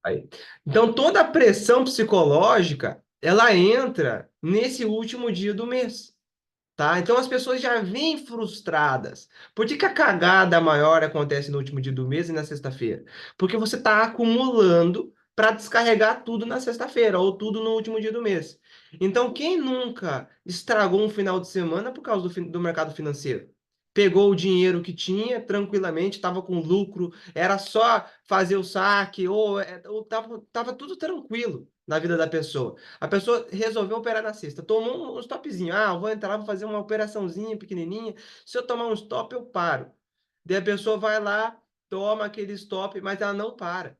Aí. Então, toda a pressão psicológica, ela entra nesse último dia do mês. Tá? Então as pessoas já vêm frustradas. Por que que a cagada maior acontece no último dia do mês e na sexta-feira? Porque você está acumulando para descarregar tudo na sexta-feira ou tudo no último dia do mês. Então, quem nunca estragou um final de semana por causa do mercado financeiro? Pegou o dinheiro que tinha tranquilamente, estava com lucro, era só fazer o saque, ou tava tudo tranquilo na vida da pessoa. A pessoa resolveu operar na sexta, tomou um stopzinho. Ah, eu vou entrar, vou fazer uma operaçãozinha pequenininha. Se eu tomar um stop, eu paro. Daí a pessoa vai lá, toma aquele stop, mas ela não para.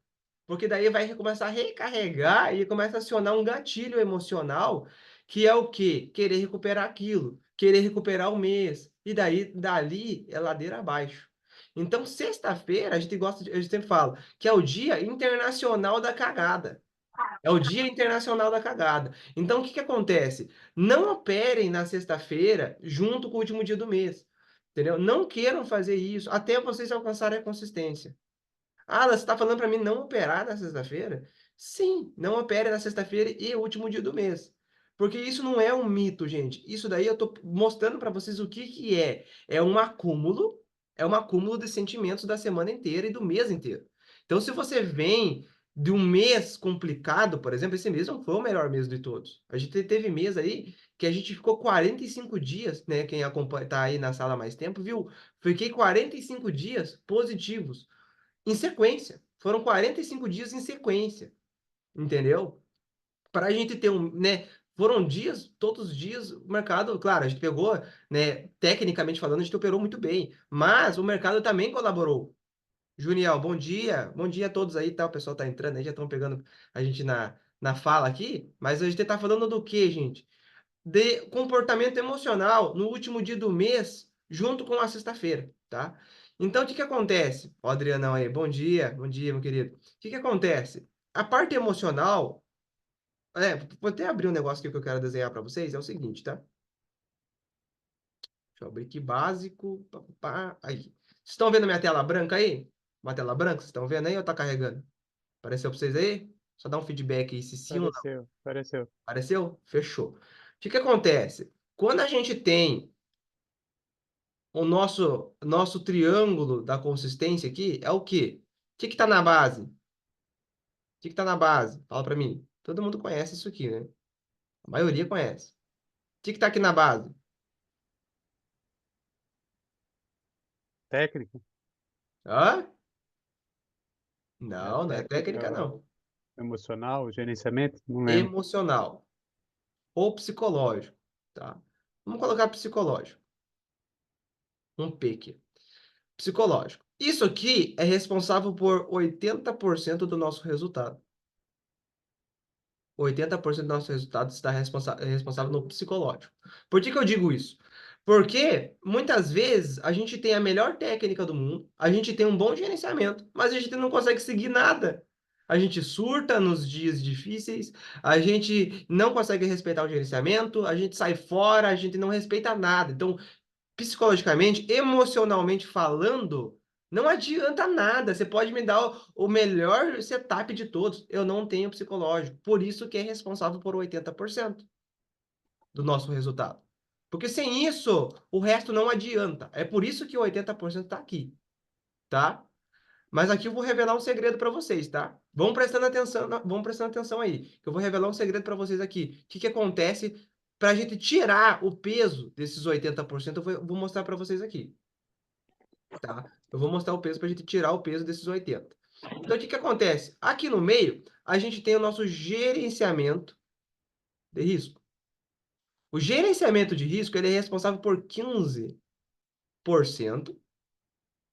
Porque daí vai começar a recarregar e começa a acionar um gatilho emocional, que é o quê? Querer recuperar aquilo, querer recuperar o mês. E daí, dali, é ladeira abaixo. Então, sexta-feira, a gente sempre fala que é o Dia Internacional da Cagada. É o Dia Internacional da Cagada. Então, o que que acontece? Não operem na sexta-feira junto com o último dia do mês. Entendeu? Não queiram fazer isso até vocês alcançarem a consistência. Ah, você está falando para mim não operar na sexta-feira? Sim, não opere na sexta-feira e o último dia do mês. Porque isso não é um mito, gente. Isso daí eu estou mostrando para vocês o que que é. É um acúmulo de sentimentos da semana inteira e do mês inteiro. Então, se você vem de um mês complicado, por exemplo, esse mês não foi o melhor mês de todos. A gente teve mês aí que a gente ficou 45 dias, né? Quem acompanha, tá aí na sala há mais tempo, viu? Fiquei 45 dias positivos em sequência. Foram 45 dias em sequência, entendeu? Para a gente ter um, né? Foram dias, todos os dias, o mercado, claro, a gente pegou, né? Tecnicamente falando, a gente operou muito bem, mas o mercado também colaborou. Juniel, bom dia a todos aí, tá? O pessoal tá entrando aí, já estão pegando a gente na fala aqui, mas a gente tá falando do quê, gente? De comportamento emocional no último dia do mês, junto com a sexta-feira, tá? Então, o que que acontece? Ó, Adrianão aí, bom dia, meu querido. O que que acontece? A parte emocional, vou até abrir um negócio aqui que eu quero desenhar para vocês, é o seguinte, tá? Deixa eu abrir aqui, básico, aí. Vocês estão vendo minha tela branca aí? Uma tela branca, vocês estão vendo aí ou tá carregando? Apareceu para vocês aí? Só dá um feedback aí se sim ou não. Apareceu, apareceu. Apareceu? Fechou. O que que acontece? Quando a gente tem o nosso triângulo da consistência aqui é o quê? O que que tá na base? O que que tá na base? Fala para mim. Todo mundo conhece isso aqui, né? A maioria conhece. O que que tá aqui na base? Técnica? Hã? É Não, não é técnica, técnica não. emocional, gerenciamento? Não lembro. Emocional ou psicológico, tá? Vamos colocar psicológico. Um P aqui. Psicológico. Isso aqui é responsável por 80% do nosso resultado. 80% do nosso resultado está responsável no psicológico. Por que que eu digo isso? Porque muitas vezes a gente tem a melhor técnica do mundo, a gente tem um bom gerenciamento, mas a gente não consegue seguir nada. A gente surta nos dias difíceis, a gente não consegue respeitar o gerenciamento, a gente sai fora, a gente não respeita nada. Então, psicologicamente, emocionalmente falando, não adianta nada. Você pode me dar o melhor setup de todos. Eu não tenho psicológico. Por isso que é responsável por 80% do nosso resultado. Porque sem isso, o resto não adianta. É por isso que o 80% está aqui, tá? Mas aqui eu vou revelar um segredo para vocês, tá? Vão prestando atenção aí, que eu vou revelar um segredo para vocês aqui. O que que acontece para a gente tirar o peso desses 80%? Eu vou mostrar para vocês aqui, tá? Eu vou mostrar o peso para a gente tirar o peso desses 80. Então, o que que acontece? Aqui no meio, a gente tem o nosso gerenciamento de risco. O gerenciamento de risco, ele é responsável por 15%,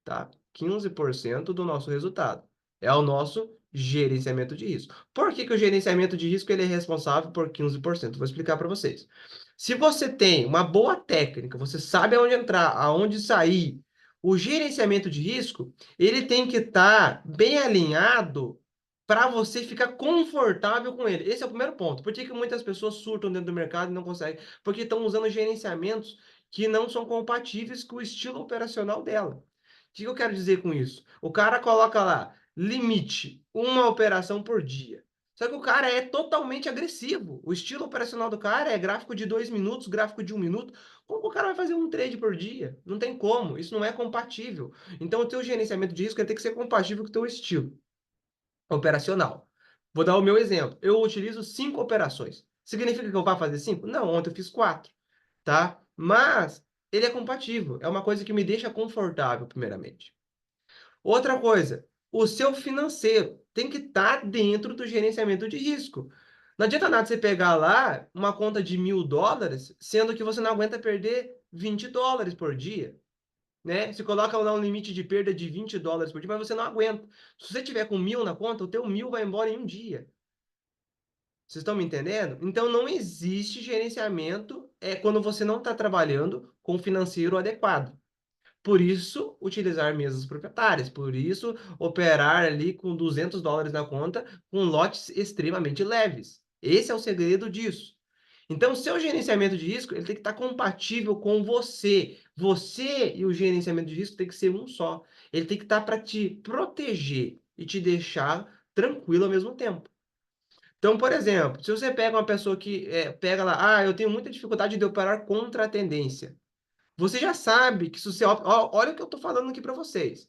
tá? 15% do nosso resultado. É o nosso gerenciamento de risco. Por que que o gerenciamento de risco ele é responsável por 15%? Vou explicar para vocês. Se você tem uma boa técnica, você sabe aonde entrar, aonde sair, o gerenciamento de risco, ele tem que estar bem alinhado para você ficar confortável com ele. Esse é o primeiro ponto. Por que que muitas pessoas surtam dentro do mercado e não conseguem? Porque estão usando gerenciamentos que não são compatíveis com o estilo operacional dela. O que eu quero dizer com isso? O cara coloca lá, limite, uma operação por dia. Só que o cara é totalmente agressivo. O estilo operacional do cara é gráfico de 2 minutos, gráfico de 1 minuto. Como o cara vai fazer um trade por dia? Não tem como. Isso não é compatível. Então, o teu gerenciamento de risco tem que ser compatível com o teu estilo operacional. Vou dar o meu exemplo. Eu utilizo 5 operações. Significa que eu vou fazer 5? Não, ontem eu fiz 4, tá? Mas ele é compatível. É uma coisa que me deixa confortável, primeiramente. Outra coisa, o seu financeiro tem que estar dentro do gerenciamento de risco. Não adianta nada você pegar lá uma conta de US$ 1.000, sendo que você não aguenta perder US$ 20 por dia, né? Você coloca lá um limite de perda de US$ 20 por dia, mas você não aguenta. Se você tiver com 1.000 na conta, o teu 1.000 vai embora em um dia. Vocês estão me entendendo? Então não existe gerenciamento quando você não está trabalhando com o financeiro adequado. Por isso, utilizar mesas proprietárias. Por isso, operar ali com US$ 200 na conta, com lotes extremamente leves. Esse é o segredo disso. Então, seu gerenciamento de risco ele tem que estar compatível com você. Você e o gerenciamento de risco tem que ser um só. Ele tem que estar para te proteger e te deixar tranquilo ao mesmo tempo. Então, por exemplo, se você pega uma pessoa que pega lá, eu tenho muita dificuldade de operar contra a tendência. Você já sabe que se você. Olha o que eu estou falando aqui para vocês.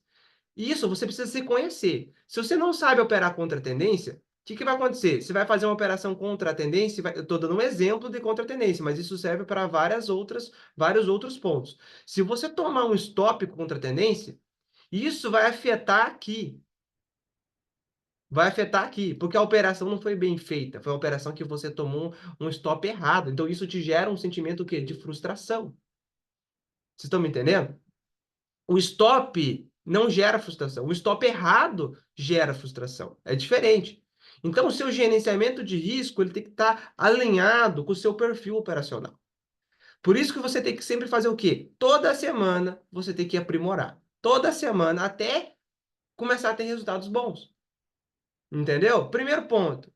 Isso você precisa se conhecer. Se você não sabe operar contra a tendência, o que, que vai acontecer? Você vai fazer uma operação contra a tendência, eu estou dando um exemplo de contra a tendência, mas isso serve para vários outros pontos. Se você tomar um stop contra a tendência, isso vai afetar aqui. Vai afetar aqui, porque a operação não foi bem feita. Foi uma operação que você tomou um stop errado. Então, isso te gera um sentimento o quê? De frustração. Vocês estão me entendendo? O stop não gera frustração. O stop errado gera frustração. É diferente. Então, o seu gerenciamento de risco ele tem que estar alinhado com o seu perfil operacional. Por isso que você tem que sempre fazer o quê? Toda semana você tem que aprimorar. Toda semana até começar a ter resultados bons. Entendeu? Primeiro ponto.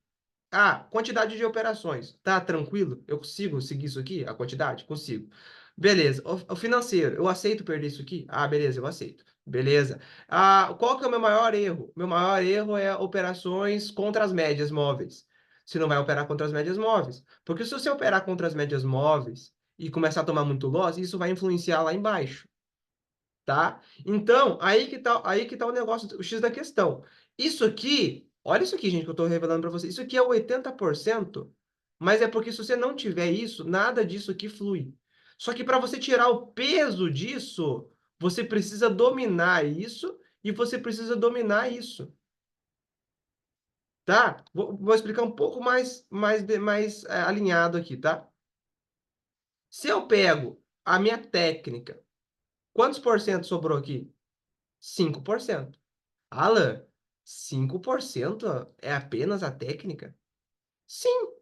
Quantidade de operações. Tá tranquilo? Eu consigo seguir isso aqui? A quantidade? Consigo. Beleza. O financeiro, eu aceito perder isso aqui? Beleza, eu aceito. Beleza. Qual que é o meu maior erro? Meu maior erro é operações contra as médias móveis. Você não vai operar contra as médias móveis. Porque se você operar contra as médias móveis e começar a tomar muito loss, isso vai influenciar lá embaixo, tá? Então, aí que tá o negócio, o X da questão. Isso aqui, olha isso aqui, gente, que eu estou revelando para vocês. Isso aqui é 80%, mas é porque se você não tiver isso, nada disso aqui flui. Só que para você tirar o peso disso, você precisa dominar isso e você precisa dominar isso, tá? Vou explicar um pouco mais alinhado aqui, tá? Se eu pego a minha técnica, quantos por cento sobrou aqui? 5%. Alan, 5% é apenas a técnica? Sim,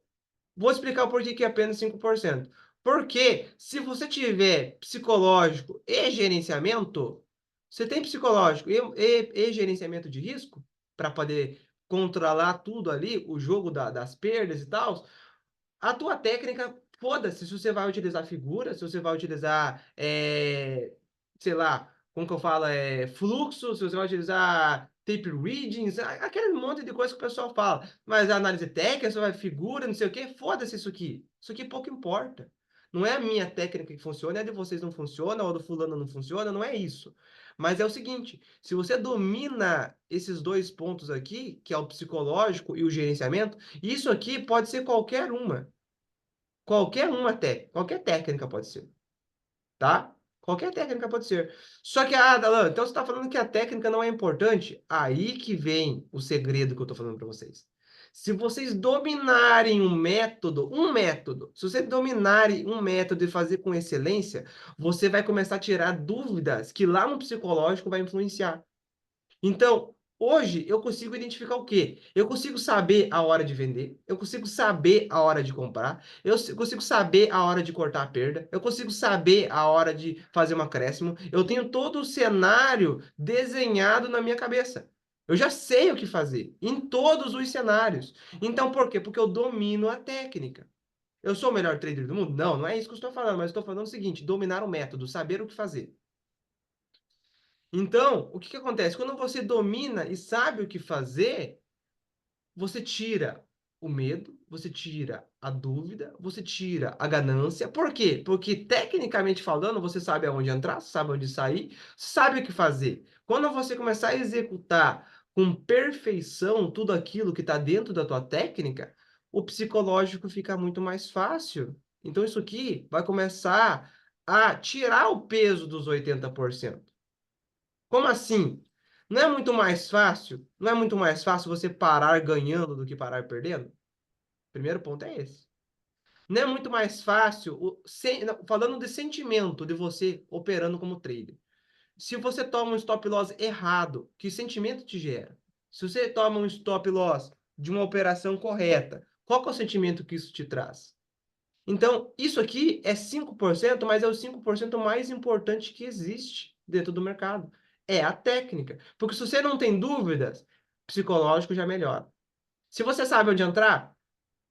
vou explicar o porquê que é apenas 5%. Porque se você tiver psicológico e gerenciamento, você tem psicológico e gerenciamento de risco para poder controlar tudo ali, o jogo das perdas e tal, a tua técnica, foda-se se você vai utilizar figura, se você vai utilizar, sei lá, como que eu falo, fluxo, se você vai utilizar tape readings, aquele monte de coisa que o pessoal fala. Mas a análise técnica, você vai figura, não sei o quê, foda-se isso aqui. Isso aqui pouco importa. Não é a minha técnica que funciona, é a de vocês não funciona, ou a do fulano não funciona, não é isso. Mas é o seguinte, se você domina esses dois pontos aqui, que é o psicológico e o gerenciamento, isso aqui pode ser qualquer uma. Qualquer uma até. Qualquer técnica pode ser. Tá? Qualquer técnica pode ser. Só que, Dalan, então você está falando que a técnica não é importante? Aí que vem o segredo que eu estou falando para vocês. Se vocês dominarem um método, se vocês dominarem um método e fazer com excelência, você vai começar a tirar dúvidas que lá no psicológico vai influenciar. Então, hoje eu consigo identificar o quê? Eu consigo saber a hora de vender, eu consigo saber a hora de comprar, consigo saber a hora de cortar a perda, eu consigo saber a hora de fazer um acréscimo. Eu tenho todo o cenário desenhado na minha cabeça. Eu já sei o que fazer em todos os cenários. Então, por quê? Porque eu domino a técnica. Eu sou o melhor trader do mundo? Não, não é isso que eu estou falando, mas eu estou falando o seguinte: dominar o método, saber o que fazer. Então, o que que acontece? Quando você domina e sabe o que fazer, você tira o medo, você tira a dúvida, você tira a ganância. Por quê? Porque, tecnicamente falando, você sabe aonde entrar, sabe onde sair, sabe o que fazer. Quando você começar a executar com perfeição tudo aquilo que está dentro da tua técnica, o psicológico fica muito mais fácil. Então, isso aqui vai começar a tirar o peso dos 80%. Como assim? Não é muito mais fácil? Não é muito mais fácil você parar ganhando do que parar perdendo? Primeiro ponto é esse. Não é muito mais fácil, falando de sentimento de você operando como trader. Se você toma um stop loss errado, que sentimento te gera? Se você toma um stop loss de uma operação correta, qual que é o sentimento que isso te traz? Então, isso aqui é 5%, mas é o 5% mais importante que existe dentro do mercado. É a técnica. Porque se você não tem dúvidas, psicológico já melhora. Se você sabe onde entrar,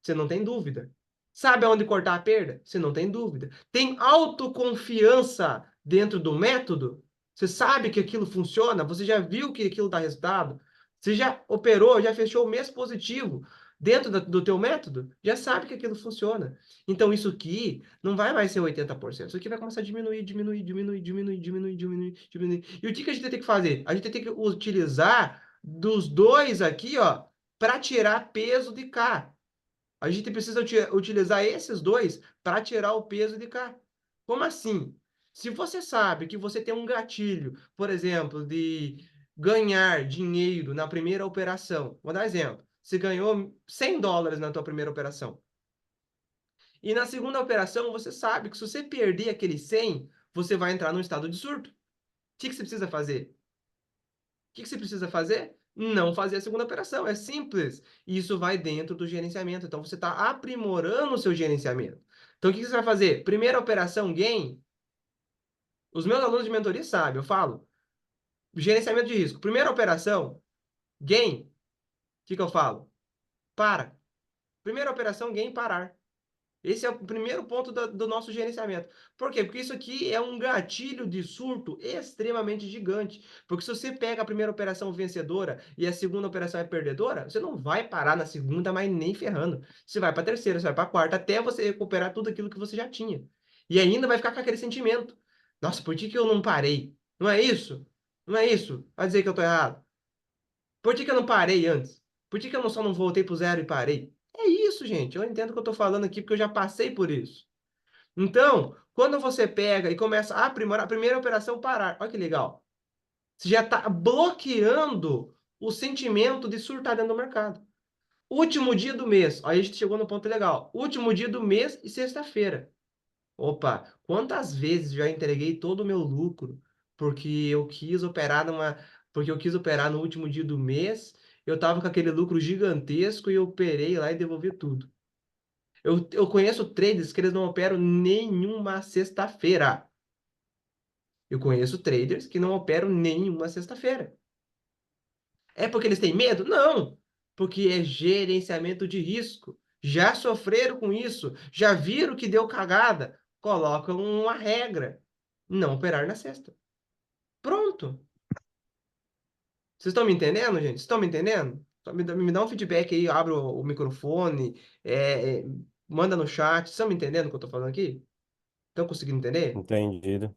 você não tem dúvida. Sabe aonde cortar a perda? Você não tem dúvida. Tem autoconfiança dentro do método? Você sabe que aquilo funciona? Você já viu que aquilo dá resultado? Você já operou, já fechou o mês positivo dentro do teu método? Já sabe que aquilo funciona. Então, isso aqui não vai mais ser 80%. Isso aqui vai começar a diminuir, diminuir, diminuir, diminuir, diminuir, diminuir, diminuir. E o que a gente tem que fazer? A gente tem que utilizar dos dois aqui, ó, para tirar peso de cá. A gente precisa utilizar esses dois para tirar o peso de cá. Como assim? Se você sabe que você tem um gatilho, por exemplo, de ganhar dinheiro na primeira operação. Vou dar exemplo. Você ganhou US$ 100 na tua primeira operação. E na segunda operação, você sabe que se você perder aquele 100, você vai entrar num estado de surto. O que você precisa fazer? O que você precisa fazer? Não fazer a segunda operação. É simples. Isso vai dentro do gerenciamento. Então, você está aprimorando o seu gerenciamento. Então, o que você vai fazer? Primeira operação, gain. Os meus alunos de mentoria sabem, eu falo. Gerenciamento de risco. Primeira operação, gain. O que eu falo? Para. Primeira operação, gain, parar. Esse é o primeiro ponto do nosso gerenciamento. Por quê? Porque isso aqui é um gatilho de surto extremamente gigante. Porque se você pega a primeira operação vencedora e a segunda operação é perdedora, você não vai parar na segunda, mas nem ferrando. Você vai para a terceira, você vai para a quarta, até você recuperar tudo aquilo que você já tinha. E ainda vai ficar com aquele sentimento. Nossa, por que eu não parei? Não é isso? Não é isso? Vai dizer que eu estou errado. Por que eu não parei antes? Por que eu só não voltei pro zero e parei? É isso, gente. Eu entendo o que eu estou falando aqui porque eu já passei por isso. Então, quando você pega e começa a aprimorar, a primeira operação parar. Olha que legal. Você já está bloqueando o sentimento de surtar dentro do mercado. Último dia do mês. Aí a gente chegou no ponto legal. Último dia do mês e sexta-feira. Opa, quantas vezes já entreguei todo o meu lucro porque eu quis operar no último dia do mês, eu tava com aquele lucro gigantesco e eu operei lá e devolvi tudo. Eu conheço traders que eles não operam nenhuma sexta-feira. Eu conheço traders que não operam nenhuma sexta-feira. É porque eles têm medo? Não, porque é gerenciamento de risco. Já sofreram com isso, já viram que deu cagada, colocam uma regra: não operar na sexta. Pronto. Vocês estão me entendendo, gente? Vocês estão me entendendo? Só me dá um feedback aí, abre o microfone, manda no chat. Vocês estão me entendendo o que eu estou falando aqui? Estão conseguindo entender? Entendido.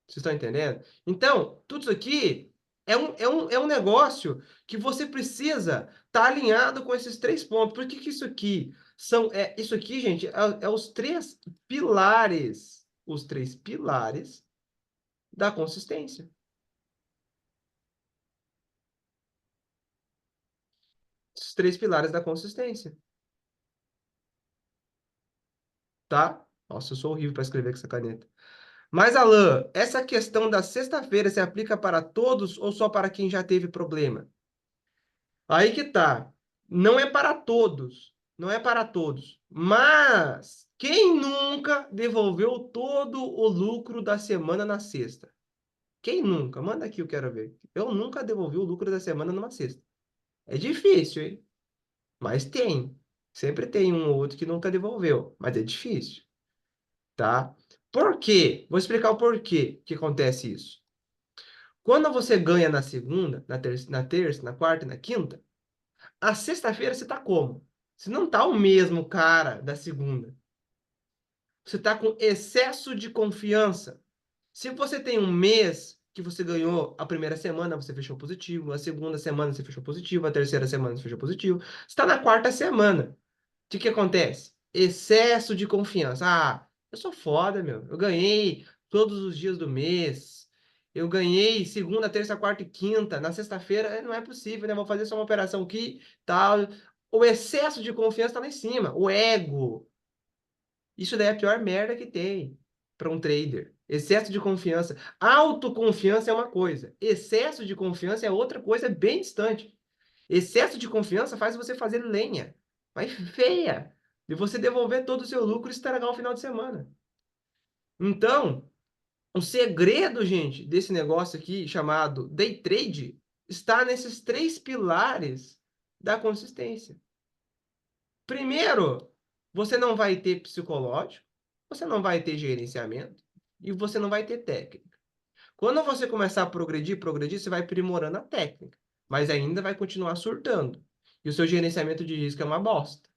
Vocês estão entendendo? Então, tudo isso aqui é um negócio que você precisa estar alinhado com esses três pontos. Por que que isso aqui isso aqui, gente, é os três pilares, da consistência. Os três pilares da consistência, tá? Nossa, eu sou horrível para escrever com essa caneta. Mas, Alan, essa questão da sexta-feira se aplica para todos ou só para quem já teve problema? Aí que tá. Não é para todos. Não é para todos. Mas quem nunca devolveu todo o lucro da semana na sexta? Quem nunca? Manda aqui, eu quero ver. Eu nunca devolvi o lucro da semana numa sexta. É difícil, hein? Mas tem. Sempre tem um ou outro que nunca devolveu. Mas é difícil, tá? Por quê? Vou explicar o porquê que acontece isso. Quando você ganha na segunda, na terça, na quarta e na quinta, a sexta-feira você tá como? Você não tá o mesmo cara da segunda. Você tá com excesso de confiança. Se você tem um mês que você ganhou a primeira semana, você fechou positivo, a segunda semana você fechou positivo, a terceira semana você fechou positivo, você está na quarta semana. O que acontece? Excesso de confiança. Ah, eu sou foda, meu. Eu ganhei todos os dias do mês. Eu ganhei segunda, terça, quarta e quinta. Na sexta-feira, não é possível, né? Vou fazer só uma operação aqui, tal. O excesso de confiança tá lá em cima. O ego. Isso daí é a pior merda que tem para um trader. Excesso de confiança. Autoconfiança é uma coisa. Excesso de confiança é outra coisa bem distante. Excesso de confiança faz você fazer lenha. Mas feia. E você devolver todo o seu lucro e estragar o final de semana. Então, o segredo, gente, desse negócio aqui chamado day trade está nesses três pilares da consistência. Primeiro, você não vai ter psicológico, você não vai ter gerenciamento e você não vai ter técnica. Quando você começar a progredir, você vai aprimorando a técnica, mas ainda vai continuar surtando. E o seu gerenciamento de risco é uma bosta.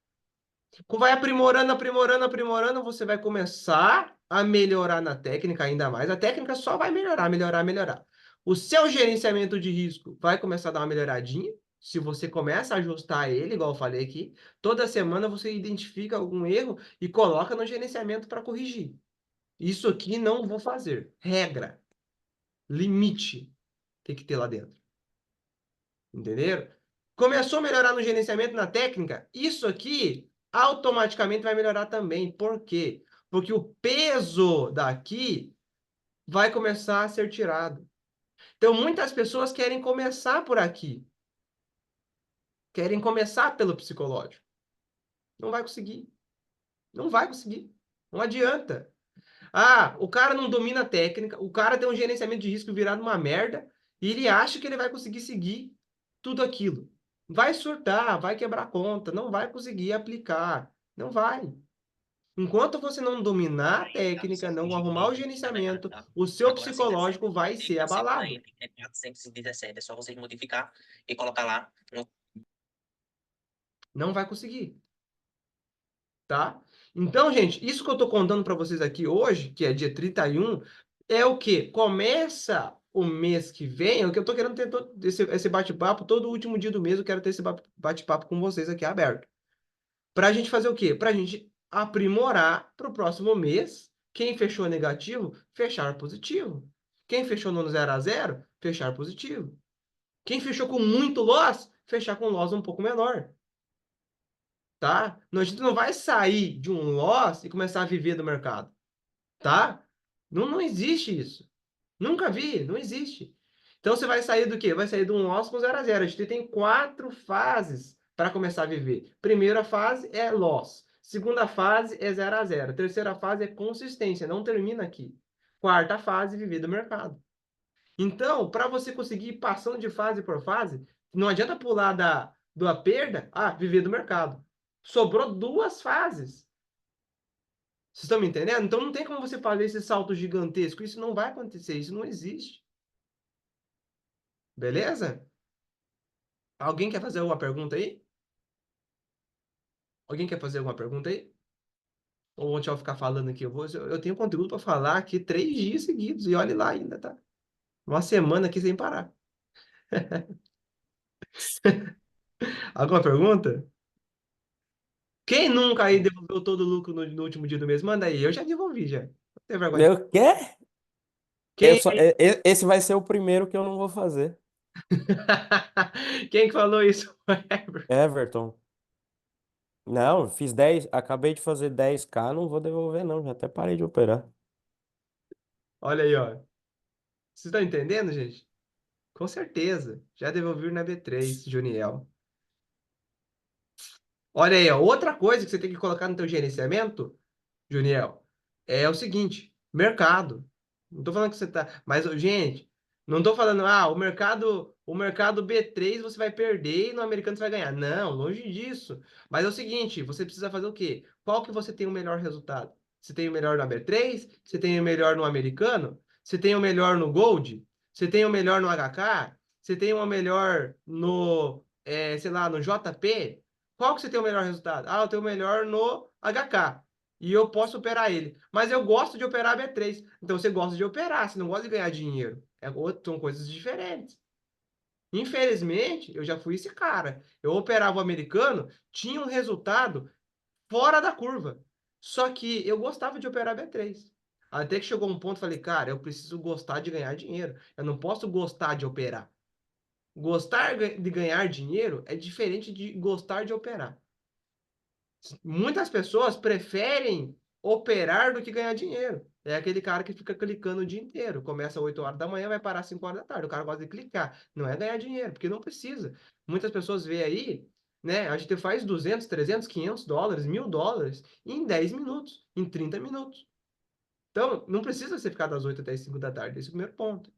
Vai aprimorando, aprimorando, aprimorando, você vai começar a melhorar na técnica ainda mais. A técnica só vai melhorar, melhorar, melhorar. O seu gerenciamento de risco vai começar a dar uma melhoradinha. Se você começa a ajustar ele, igual eu falei aqui, toda semana você identifica algum erro e coloca no gerenciamento para corrigir. Isso aqui não vou fazer. Regra, limite tem que ter lá dentro. Entenderam? Começou a melhorar no gerenciamento, na técnica, isso aqui automaticamente vai melhorar também. Por quê? Porque o peso daqui vai começar a ser tirado. Então, muitas pessoas querem começar por aqui. Querem começar pelo psicológico. Não vai conseguir. Não vai conseguir. Não adianta. Ah, o cara não domina a técnica, o cara tem um gerenciamento de risco virado uma merda, e ele acha que ele vai conseguir seguir tudo aquilo. Vai surtar, vai quebrar a conta, não vai conseguir aplicar, não vai. Enquanto você não dominar a técnica, não arrumar o gerenciamento, o seu Agora sim dá certo. psicológico vai ser Você vai lá, abalado. entre 417. É só você modificar e colocar lá no. Não vai conseguir, tá? Então, gente, isso que eu tô contando para vocês aqui hoje, que é dia 31, é o quê? Começa o mês que vem, é o que eu tô querendo ter todo esse bate-papo, todo último dia do mês eu quero ter esse bate-papo com vocês aqui aberto. Pra gente fazer o quê? Pra gente aprimorar pro próximo mês. Quem fechou negativo, fechar positivo. Quem fechou no 0 a 0, fechar positivo. Quem fechou com muito loss, fechar com loss um pouco menor. Tá? A gente não vai sair de um loss e começar a viver do mercado. Tá? Não, não existe isso. Nunca vi, não existe. Então você vai sair do quê? Vai sair de um loss com 0 a 0. A gente tem quatro fases para começar a viver. Primeira fase é loss. Segunda fase é 0 a 0. Terceira fase é consistência, não termina aqui. Quarta fase, viver do mercado. Então, para você conseguir ir passando de fase por fase, não adianta pular da perda a viver do mercado. Sobrou duas fases. Vocês estão me entendendo? Então não tem como você fazer esse salto gigantesco. Isso não vai acontecer, isso não existe. Beleza? Alguém quer fazer alguma pergunta aí? Alguém quer fazer alguma pergunta aí? Ou deixa eu ficar falando aqui? Eu tenho conteúdo para falar aqui 3 dias seguidos. E olhe lá ainda, tá? Uma semana aqui sem parar. Alguma pergunta? Quem nunca aí devolveu todo o lucro no último dia do mês? Manda aí. Eu já devolvi, já. Não tem vergonha. Eu quê? Quem, Esse vai ser o primeiro que eu não vou fazer. Quem que falou isso? Everton. Não, fiz 10, acabei de fazer 10K, não vou devolver não, já até parei de operar. Olha aí, ó. Vocês estão entendendo, gente? Com certeza. Já devolvi na B3, Juniel. Olha aí, ó. Outra coisa que você tem que colocar no teu gerenciamento, Juniel, é o seguinte: mercado. Não tô falando que você tá. Mas, gente, não tô falando, o mercado B3 você vai perder e no americano você vai ganhar. Não, longe disso. Mas é o seguinte: você precisa fazer o quê? Qual que você tem o melhor resultado? Você tem o melhor no B3? Você tem o melhor no americano? Você tem o melhor no Gold? Você tem o melhor no HK? Você tem o melhor no, sei lá, no JP? Qual que você tem o melhor resultado? Ah, eu tenho o melhor no HK. E eu posso operar ele. Mas eu gosto de operar B3. Então você gosta de operar, você não gosta de ganhar dinheiro. São coisas diferentes. Infelizmente, eu já fui esse cara. Eu operava o americano, tinha um resultado fora da curva. Só que eu gostava de operar B3. Até que chegou um ponto, falei, cara, eu preciso gostar de ganhar dinheiro. Eu não posso gostar de operar. Gostar de ganhar dinheiro é diferente de gostar de operar. Muitas pessoas preferem operar do que ganhar dinheiro. É aquele cara que fica clicando o dia inteiro. Começa às 8 horas da manhã, vai parar às 5 horas da tarde. O cara gosta de clicar. Não é ganhar dinheiro, porque não precisa. Muitas pessoas veem aí, né? A gente faz 200, 300, 500 dólares, 1.000 dólares em 10 minutos, em 30 minutos. Então, não precisa você ficar das 8 até as 5 da tarde. Esse é o primeiro ponto.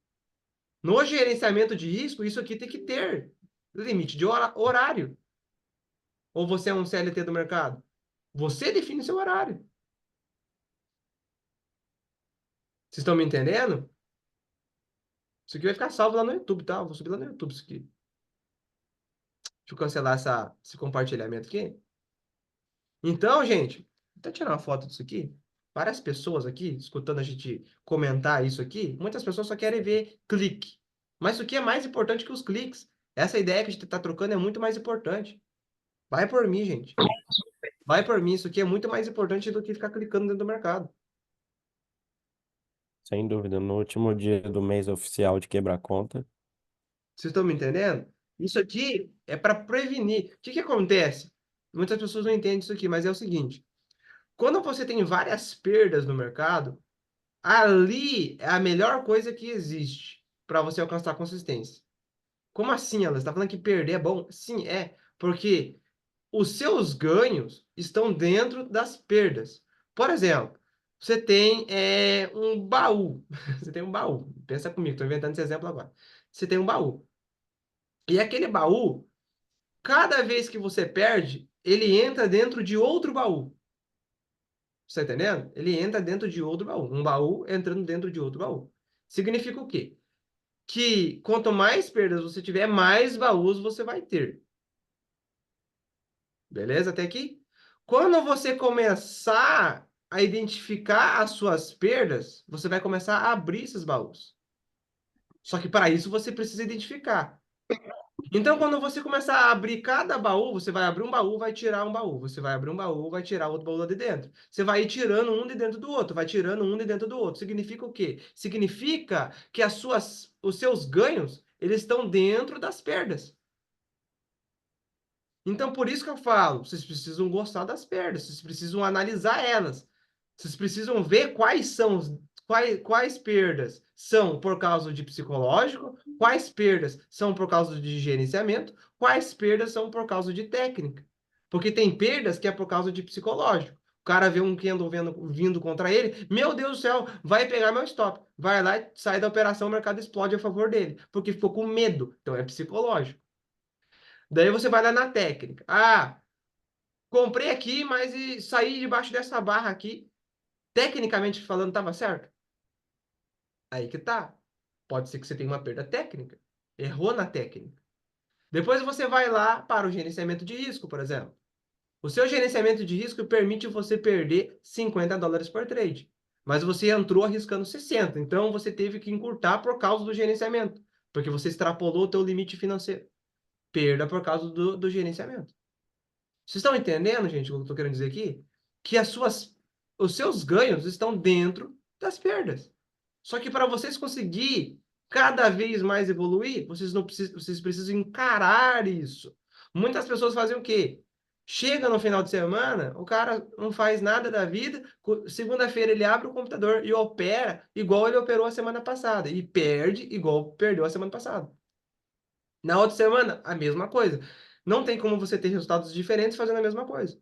No gerenciamento de risco, isso aqui tem que ter limite de horário. Ou você é um CLT do mercado? Você define seu horário. Vocês estão me entendendo? Isso aqui vai ficar salvo lá no YouTube, tá? Eu vou subir lá no YouTube isso aqui. Deixa eu cancelar esse compartilhamento aqui. Então, gente, vou até tirar uma foto disso aqui. Várias pessoas aqui, escutando a gente comentar isso aqui, muitas pessoas só querem ver clique. Mas isso aqui é mais importante que os cliques. Essa ideia que a gente está trocando é muito mais importante. Vai por mim, gente. Vai por mim. Isso aqui é muito mais importante do que ficar clicando dentro do mercado. Sem dúvida, no último dia do mês oficial de quebrar conta. Vocês estão me entendendo? Isso aqui é para prevenir. O que que acontece? Muitas pessoas não entendem isso aqui, mas é o seguinte: quando você tem várias perdas no mercado, ali é a melhor coisa que existe para você alcançar consistência. Como assim, Ela? Você está falando que perder é bom? Sim, é. Porque os seus ganhos estão dentro das perdas. Por exemplo, você tem um baú. Você tem um baú. Pensa comigo, estou inventando esse exemplo agora. Você tem um baú. E aquele baú, cada vez que você perde, ele entra dentro de outro baú. Você tá entendendo? Ele entra dentro de outro baú. Um baú entrando dentro de outro baú. Significa o quê? Que quanto mais perdas você tiver, mais baús você vai ter. Beleza? Até aqui? Quando você começar a identificar as suas perdas, você vai começar a abrir esses baús. Só que para isso você precisa identificar. Então, quando você começar a abrir cada baú, você vai abrir um baú, vai tirar um baú. Você vai abrir um baú, vai tirar outro baú lá de dentro. Você vai ir tirando um de dentro do outro, vai tirando um de dentro do outro. Significa o quê? Significa que os seus ganhos, eles estão dentro das perdas. Então, por isso que eu falo, vocês precisam gostar das perdas, vocês precisam analisar elas. Vocês precisam ver quais perdas são por causa de psicológico, quais perdas são por causa de gerenciamento, quais perdas são por causa de técnica. Porque tem perdas que é por causa de psicológico. O cara vê um candle vindo contra ele, meu Deus do céu, vai pegar meu stop. Vai lá e sai da operação, o mercado explode a favor dele, porque ficou com medo. Então é psicológico. Daí você vai lá na técnica. Ah, comprei aqui, mas saí debaixo dessa barra aqui. Tecnicamente falando, estava certo? Aí que tá. Pode ser que você tenha uma perda técnica. Errou na técnica. Depois você vai lá para o gerenciamento de risco, por exemplo. O seu gerenciamento de risco permite você perder 50 dólares por trade. Mas você entrou arriscando 60. Então você teve que encurtar por causa do gerenciamento. Porque você extrapolou o teu limite financeiro. Perda por causa do gerenciamento. Vocês estão entendendo, gente, o que eu estou querendo dizer aqui? Que os seus ganhos estão dentro das perdas. Só que para vocês conseguir cada vez mais evoluir, vocês precisam encarar isso. Muitas pessoas fazem o quê? Chega no final de semana, o cara não faz nada da vida, segunda-feira ele abre o computador e opera igual ele operou a semana passada, e perde igual perdeu a semana passada. Na outra semana, a mesma coisa. Não tem como você ter resultados diferentes fazendo a mesma coisa.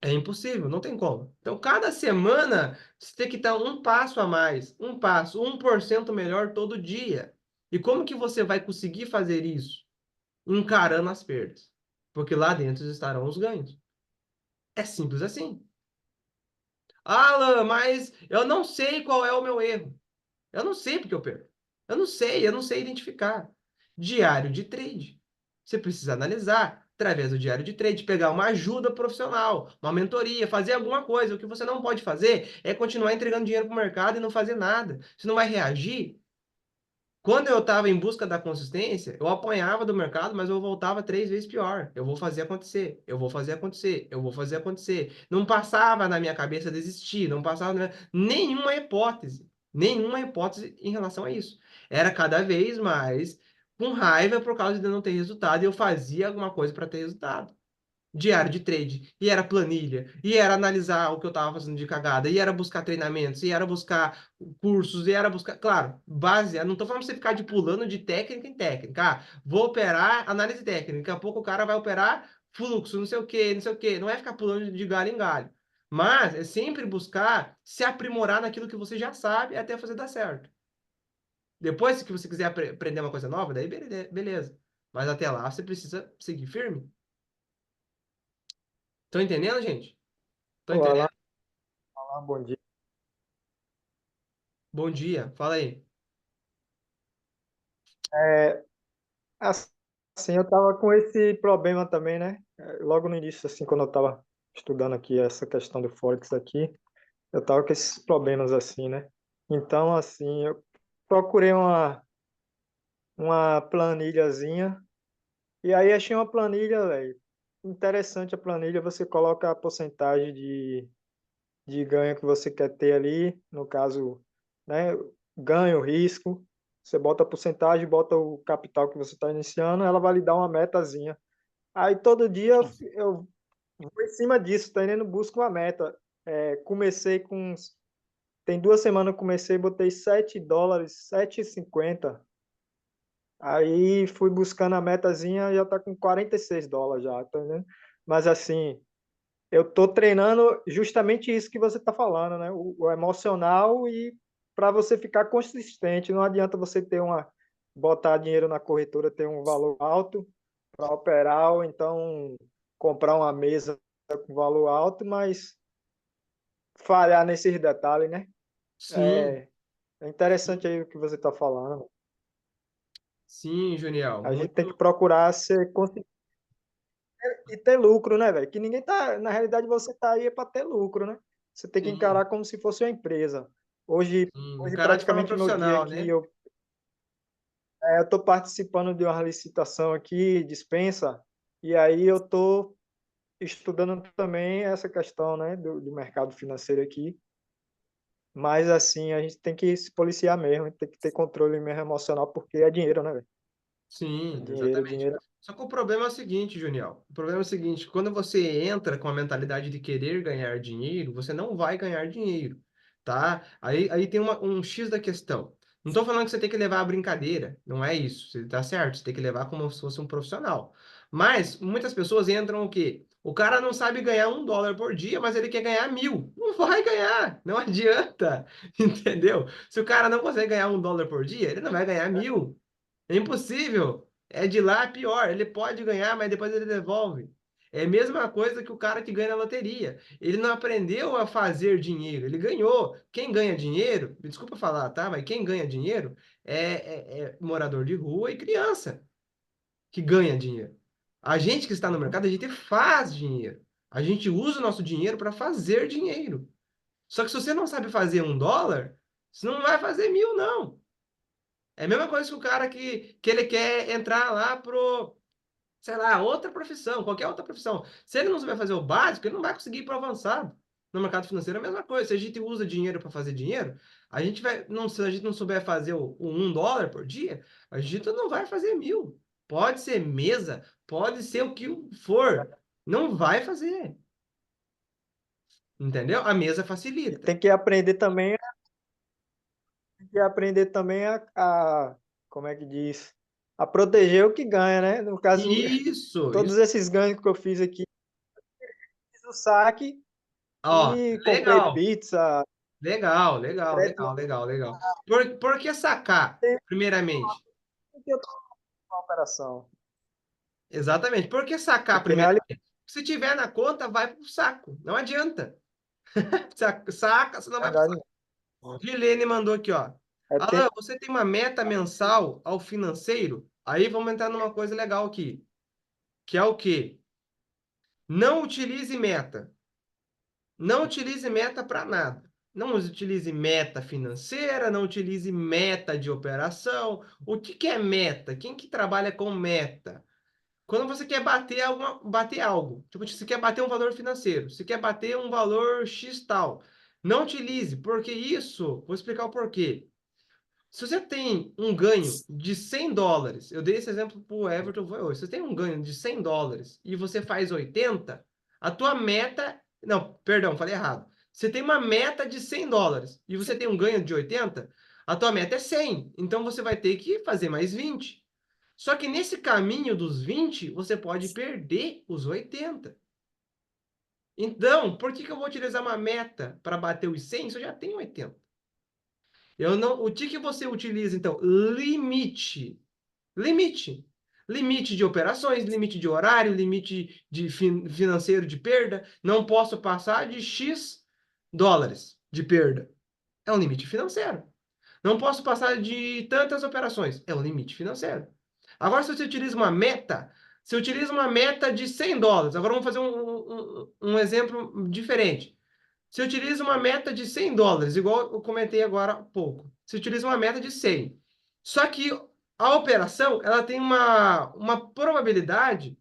É impossível, não tem como. Então, cada semana, você tem que estar um passo a mais, um passo, 1% melhor todo dia. E como que você vai conseguir fazer isso? Encarando as perdas. Porque lá dentro estarão os ganhos. É simples assim. Alan, mas eu não sei qual é o meu erro. Eu não sei porque eu perco. Eu não sei identificar. Diário de trade. Você precisa analisar através do diário de trade, pegar uma ajuda profissional, uma mentoria, fazer alguma coisa. O que você não pode fazer é continuar entregando dinheiro para o mercado e não fazer nada. Você não vai reagir. Quando eu estava em busca da consistência, eu apanhava do mercado, mas eu voltava 3 vezes pior. Eu vou fazer acontecer, eu vou fazer acontecer, eu vou fazer acontecer. Não passava na minha cabeça desistir, não passava nenhuma hipótese em relação a isso. Era cada vez mais com raiva por causa de não ter resultado e eu fazia alguma coisa para ter resultado. Diário de trade, e era planilha, e era analisar o que eu estava fazendo de cagada, e era buscar treinamentos, e era buscar cursos, e era buscar, claro, base, eu não estou falando pra você ficar de pulando de técnica em técnica. Ah, vou operar análise técnica, daqui a pouco o cara vai operar fluxo, não sei o quê, não sei o quê. Não é ficar pulando de galho em galho. Mas é sempre buscar se aprimorar naquilo que você já sabe até fazer dar certo. Depois, se você quiser aprender uma coisa nova, daí beleza. Mas até lá você precisa seguir firme. Estão entendendo, gente? Estão Olá, entendendo? olá, bom dia. Bom dia, fala aí. É, assim, eu tava com esse problema também, né? Logo no início, assim, quando eu tava estudando aqui essa questão do Forex aqui, eu tava com esses problemas assim, né? Então, assim, eu procurei uma planilhazinha e aí achei uma planilha, velho. Interessante a planilha, você coloca a porcentagem de ganho que você quer ter ali, no caso, né, ganho, risco, você bota a porcentagem, bota o capital que você está iniciando, ela vai lhe dar uma metazinha. Aí todo dia eu vou em cima disso, tá entendendo? Busco uma meta. Comecei com, tem 2 semanas eu comecei, botei $7, 7,50. Aí fui buscando a metazinha, já tá com $46 já, tá entendendo? Mas assim, eu tô treinando justamente isso que você está falando, né? O emocional e para você ficar consistente. Não adianta você ter botar dinheiro na corretora, ter um valor alto para operar, ou então comprar uma mesa com valor alto, mas falhar nesses detalhes, né? Sim, É, é interessante aí o que você está falando. sim, Juniel. A gente tem que Muito. procurar ser consistente e ter lucro, né, velho? Que ninguém tá, na realidade você tá aí para ter lucro, né? Você tem que Sim, encarar como se fosse uma empresa. Hoje, sim. hoje Encarar de forma praticamente meu dia profissional, aqui, né? eu tô participando de uma licitação aqui, dispensa, e aí eu tô estudando também essa questão, né, do mercado financeiro aqui. Mas assim, a gente tem que se policiar mesmo, tem que ter controle mesmo emocional, porque é dinheiro, né, velho? É Sim, dinheiro, exatamente. dinheiro. Só que o problema é o seguinte, Juniel. O problema é o seguinte, quando você entra com a mentalidade de querer ganhar dinheiro, você não vai ganhar dinheiro, tá? Aí tem um X da questão. Não estou falando que você tem que levar a brincadeira, não é isso. Você tá certo, você tem que levar como se fosse um profissional. Mas muitas pessoas entram o quê? O cara não sabe ganhar $1 por dia, mas ele quer ganhar 1.000. Não vai ganhar, não adianta, entendeu? Se o cara não consegue ganhar $1 por dia, ele não vai ganhar 1.000. É impossível. É de lá pior. Ele pode ganhar, mas depois ele devolve. É a mesma coisa que o cara que ganha na loteria. Ele não aprendeu a fazer dinheiro, ele ganhou. Quem ganha dinheiro, me desculpa falar, tá? Mas quem ganha dinheiro é morador de rua e criança que ganha dinheiro. A gente que está no mercado, a gente faz dinheiro. A gente usa o nosso dinheiro para fazer dinheiro. Só que se você não sabe fazer $1, você não vai fazer 1.000, não. É a mesma coisa que o cara que ele quer entrar lá pro, sei lá, outra profissão, qualquer outra profissão. Se ele não souber fazer o básico, ele não vai conseguir ir para o avançado. No mercado financeiro é a mesma coisa. Se a gente usa dinheiro para fazer dinheiro, a gente vai, não, se a gente não souber fazer o $1 por dia, a gente não vai fazer 1.000. Pode ser mesa, pode ser o que for. Não vai fazer. Entendeu? A mesa E facilita. tem que aprender também como é que diz? A proteger o que ganha, né? No caso, Isso. todos esses ganhos que eu fiz aqui, fiz o saque Ó, e comprei legal. pizza, Legal, legal, crédito, legal, legal, legal. Por que sacar, primeiramente? que eu tô na operação. Exatamente. Por que sacar, Porque realmente primeiramente? Se tiver na conta, vai pro saco. Não adianta. Saca, senão é vai pro verdade. saco. Gilene mandou aqui, ó. É Alan, você tem uma meta mensal ao financeiro? Aí vamos entrar numa coisa legal aqui, que é o quê? Não utilize meta. Não utilize meta para nada. Não utilize meta financeira, não utilize meta de operação. O que é meta? Quem que trabalha com meta? Quando você quer bater algo, tipo, você quer bater um valor financeiro, você quer bater um valor X tal, não utilize, porque isso, vou explicar o porquê. Se você tem um ganho de US$ 100, eu dei esse exemplo para o Everton foi hoje. Se você tem um ganho de US$ 100 e você faz 80, a tua meta. Não, perdão, falei errado. Você tem uma meta de US$ 100 e você tem um ganho de 80, a tua meta é 100. Então você vai ter que fazer mais 20. Só que nesse caminho dos 20, você pode perder os 80. Então, por que eu vou utilizar uma meta para bater os 100 se eu já tenho 80? Eu não, o que você utiliza, então? Limite. Limite. Limite de operações, limite de horário, limite de financeiro de perda. Não posso passar de X dólares de perda. É um limite financeiro. Não posso passar de tantas operações. É um limite financeiro. Agora, se você utiliza uma meta, se utiliza uma meta de US$ 100, agora vamos fazer um exemplo diferente. Se utiliza uma meta de US$ 100, igual eu comentei agora há pouco. Se utiliza uma meta de 100. Só que a operação, ela tem uma probabilidade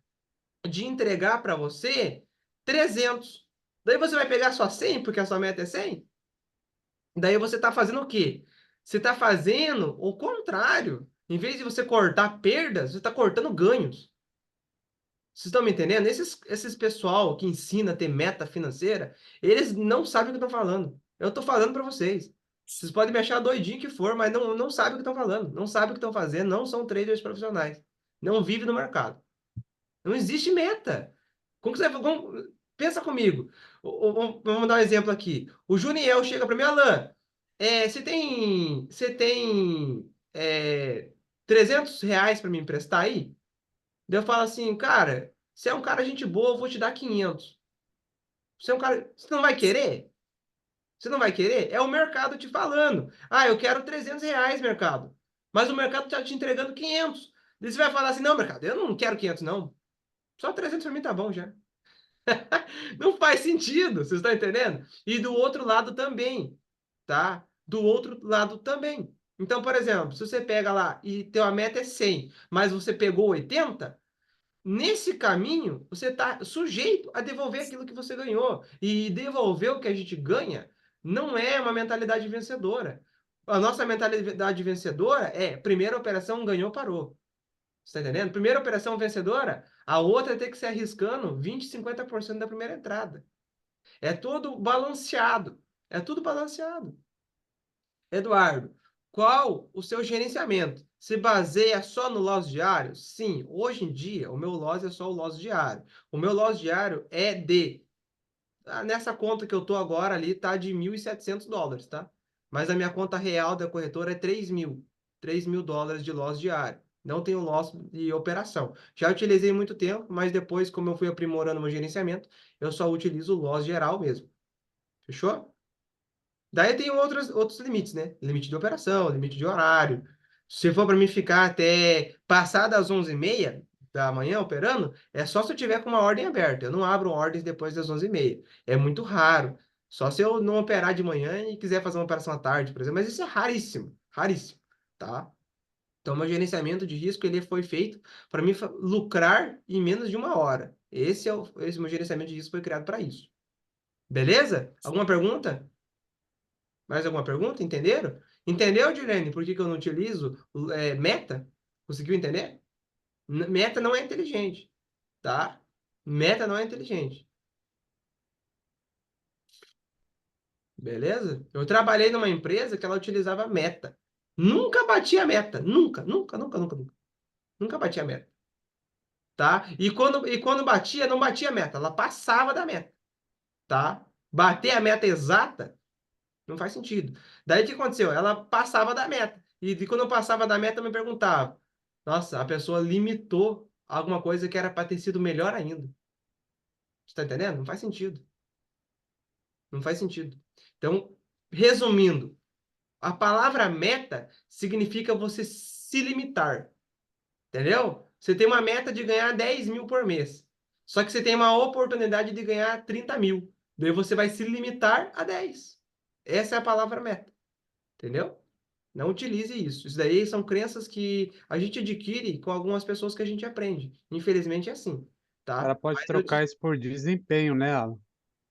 de entregar para você 300. Daí você vai pegar só 100, porque a sua meta é 100? Daí você está fazendo o quê? Você está fazendo o contrário. Em vez de você cortar perdas, você está cortando ganhos. Vocês estão me entendendo? Esses pessoal que ensina a ter meta financeira, eles não sabem o que estão falando. Eu estou falando para vocês. Vocês podem me achar doidinho que for, mas não sabem o que estão falando. Não sabem o que estão fazendo, não são traders profissionais. Não vivem no mercado. Não existe meta. Como que você vai... Pensa comigo. Vamos dar um exemplo aqui. O Juniel chega para mim, Alan, você tem R$ 300 para me emprestar aí? Daí eu falo assim, cara, você é um cara gente boa, eu vou te dar 500. Você é um cara, você não vai querer? Você não vai querer? É o mercado te falando. Ah, eu quero R$ 300, mercado. Mas o mercado está te entregando 500. Daí você vai falar assim, não, mercado, eu não quero 500, não. Só 300 para mim tá bom já. Não faz sentido, vocês estão entendendo? E do outro lado também, tá? Do outro lado também. Então, por exemplo, se você pega lá e teu meta é 100, mas você pegou 80, nesse caminho, você está sujeito a devolver aquilo que você ganhou. E devolver o que a gente ganha não é uma mentalidade vencedora. A nossa mentalidade vencedora é: primeira operação ganhou, parou. Você está entendendo? Primeira operação vencedora, a outra é ter que se arriscando 20, 50% da primeira entrada. É tudo balanceado. É tudo balanceado. Eduardo, qual o seu gerenciamento? Se baseia só no loss diário? Sim, hoje em dia o meu loss é só o loss diário. O meu loss diário é nessa conta que eu tô agora ali tá de US$ 1.700, tá? Mas a minha conta real da corretora é 3.000 dólares de loss diário. Não tenho loss de operação. Já utilizei muito tempo, mas depois, como eu fui aprimorando meu gerenciamento, eu só utilizo o loss geral mesmo. Fechou? Daí tem outros limites, né? Limite de operação, limite de horário. Se for para mim ficar até passar das 11h30 da manhã operando, é só se eu tiver com uma ordem aberta. Eu não abro ordens depois das 11h30. É muito raro. Só se eu não operar de manhã e quiser fazer uma operação à tarde, por exemplo. Mas isso é raríssimo, raríssimo, tá? Então, meu gerenciamento de risco ele foi feito para mim lucrar em menos de uma hora. Esse meu gerenciamento de risco foi criado para isso. Beleza? Alguma pergunta? Mais alguma pergunta? Entenderam? Entendeu, Dilene, por que eu não utilizo meta? Conseguiu entender? Meta não é inteligente, tá? Meta não é inteligente. Beleza? Eu trabalhei numa empresa que ela utilizava meta. Nunca batia a meta. Nunca, nunca, nunca, nunca, nunca. Nunca batia a meta. Tá? E quando batia, não batia a meta. Ela passava da meta. Tá? Bater a meta exata não faz sentido. Daí o que aconteceu? Ela passava da meta. E quando eu passava da meta, eu me perguntava: nossa, a pessoa limitou alguma coisa que era para ter sido melhor ainda. Você está entendendo? Não faz sentido. Não faz sentido. Então, resumindo, A palavra meta significa você se limitar, entendeu? Você tem uma meta de ganhar 10 mil por mês. Só que você tem uma oportunidade de ganhar 30 mil. Daí você vai se limitar a 10. Essa é a palavra meta, entendeu? Não utilize isso. Isso daí são crenças que a gente adquire com algumas pessoas que a gente aprende. Infelizmente é assim, O tá? cara pode Mas eu trocar isso por desempenho, né, Alan?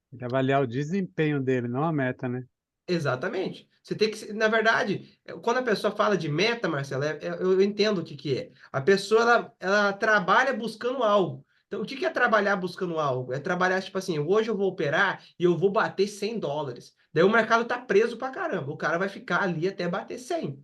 Tem que avaliar o desempenho dele, não a meta, né? Exatamente. Você tem que, na verdade, quando a pessoa fala de meta, Marcela, eu entendo o que que é. A pessoa, ela trabalha buscando algo. Então, o que que é trabalhar buscando algo? É trabalhar, tipo assim, hoje eu vou operar e eu vou bater $100. Daí o mercado tá preso pra caramba. O cara vai ficar ali até bater 100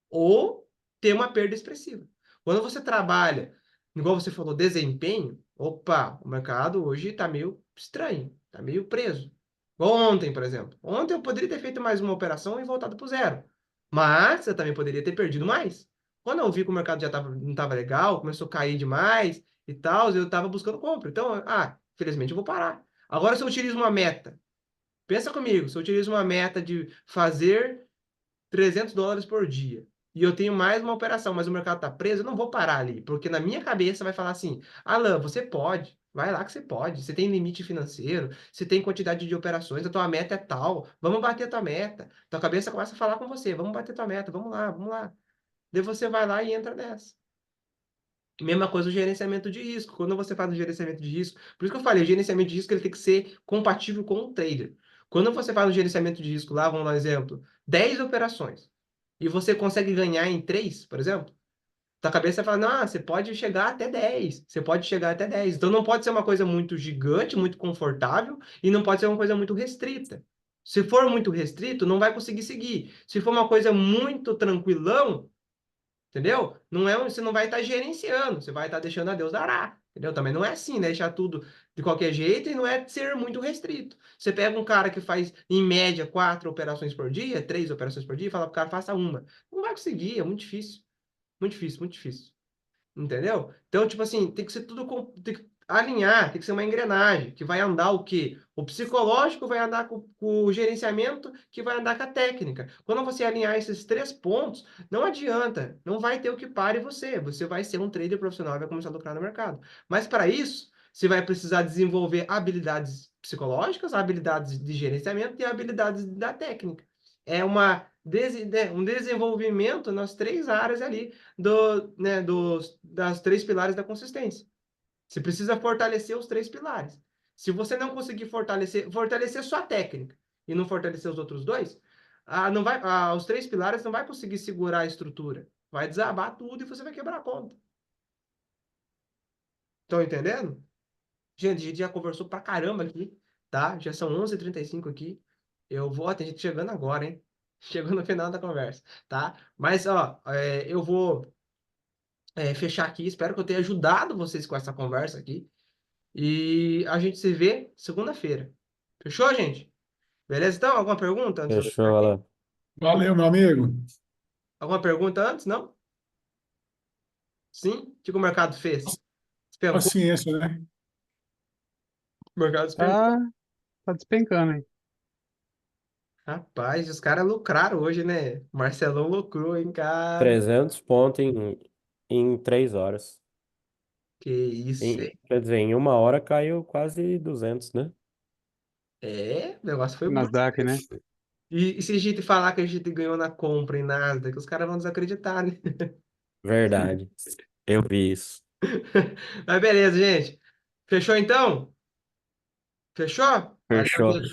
ou ter uma perda expressiva. Quando você trabalha, igual você falou, desempenho, opa, o mercado hoje está meio estranho, está meio preso. Igual ontem, por exemplo. Ontem eu poderia ter feito mais uma operação e voltado para o zero. Mas eu também poderia ter perdido mais. Quando eu vi que o mercado já não estava legal, começou a cair demais e tal, eu estava buscando compra. Então, infelizmente eu vou parar. Agora, se eu utilizo uma meta, pensa comigo, se eu utilizo uma meta de fazer $300 por dia e eu tenho mais uma operação, mas o mercado está preso, eu não vou parar ali, porque na minha cabeça vai falar assim: Alan, você pode, vai lá que você pode, você tem limite financeiro, você tem quantidade de operações, a tua meta é tal, vamos bater a tua meta. Tua cabeça começa a falar com você: vamos bater a tua meta, vamos lá, vamos lá. Daí você vai lá e entra nessa. Mesma coisa o gerenciamento de risco. Quando você faz o gerenciamento de risco, por isso que eu falei, o gerenciamento de risco ele tem que ser compatível com o trader. Quando você faz o gerenciamento de risco lá, vamos dar um exemplo, 10 operações, e você consegue ganhar em 3, por exemplo, tua cabeça fala, não, você pode chegar até 10, você pode chegar até 10. Então não pode ser uma coisa muito gigante, muito confortável, e não pode ser uma coisa muito restrita. Se for muito restrito, não vai conseguir seguir. Se for uma coisa muito tranquilão, entendeu? Não é, você não vai estar gerenciando, você vai estar deixando a Deus dará. Entendeu? Também não é assim, né? Deixar tudo de qualquer jeito e não é ser muito restrito. Você pega um cara que faz, em média, 4 operações por dia, 3 operações por dia, e fala pro cara, faça uma. Não vai conseguir, é muito difícil. Muito difícil, muito difícil. Entendeu? Então, tipo assim, tem que ser tudo tem que alinhar, tem que ser uma engrenagem que vai andar o quê? O psicológico vai andar com o gerenciamento, que vai andar com a técnica. Quando você alinhar esses 3 pontos, não adianta, não vai ter o que pare você. Você vai ser um trader profissional e vai começar a lucrar no mercado. Mas para isso, você vai precisar desenvolver habilidades psicológicas, habilidades de gerenciamento e habilidades da técnica. É um desenvolvimento nas 3 áreas ali das 3 pilares da consistência. Você precisa fortalecer os 3 pilares. Se você não conseguir fortalecer sua técnica e não fortalecer os outros dois, não vai, os 3 pilares não vai conseguir segurar a estrutura. Vai desabar tudo e você vai quebrar a conta. Estão entendendo? Gente, a gente já conversou pra caramba aqui, tá? Já são 11h35 aqui. Tem gente chegando agora, hein? Chegou no final da conversa, tá? Mas, ó, eu vou fechar aqui. Espero que eu tenha ajudado vocês com essa conversa aqui. E a gente se vê segunda-feira. Fechou, gente? Beleza? Então, alguma pergunta antes de eu fechar Fechou, aqui? Alan. Valeu, meu amigo. Alguma pergunta antes? Não? Sim? O que o mercado fez? Despencou? Paciência, né? O mercado despencou. Tá despencando, hein? Rapaz, os caras lucraram hoje, né? O Marcelão lucrou, hein, cara? 300 pontos em 3 horas. Que isso, hein? Quer dizer, em 1 hora caiu quase 200, né? O negócio foi O bom. Nasdaq, né? E se a gente falar que a gente ganhou na compra em Nasdaq, os caras vão desacreditar, né? Verdade. Eu vi isso. Mas beleza, gente. Fechou então? Fechou? Valeu, Fechou. gente.